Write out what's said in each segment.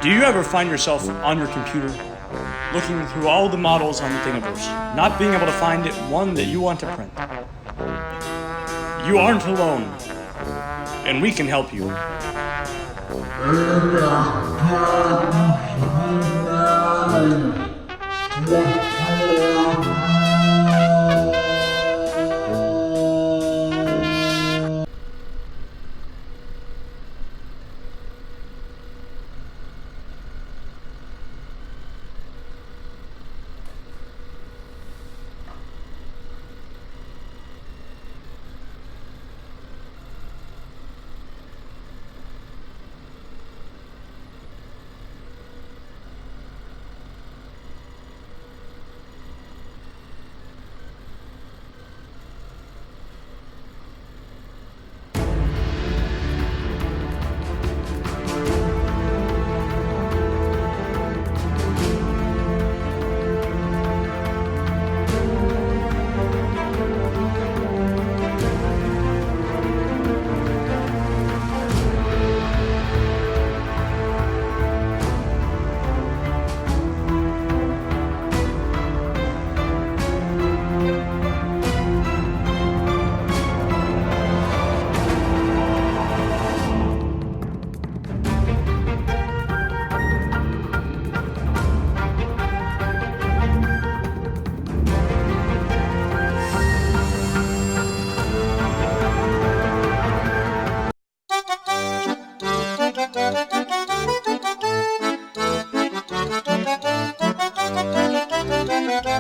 Do you ever find yourself on your computer, looking through all the models on the Thingiverse, not being able to find one that you want to print? You aren't alone, and we can help you.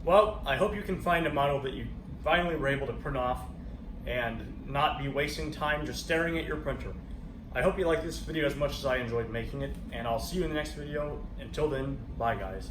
Well, I hope you can find a model that you finally were able to print off and not be wasting time just staring at your printer. I hope you like this video as much as I enjoyed making it, and I'll see you in the next video. Until then, bye guys.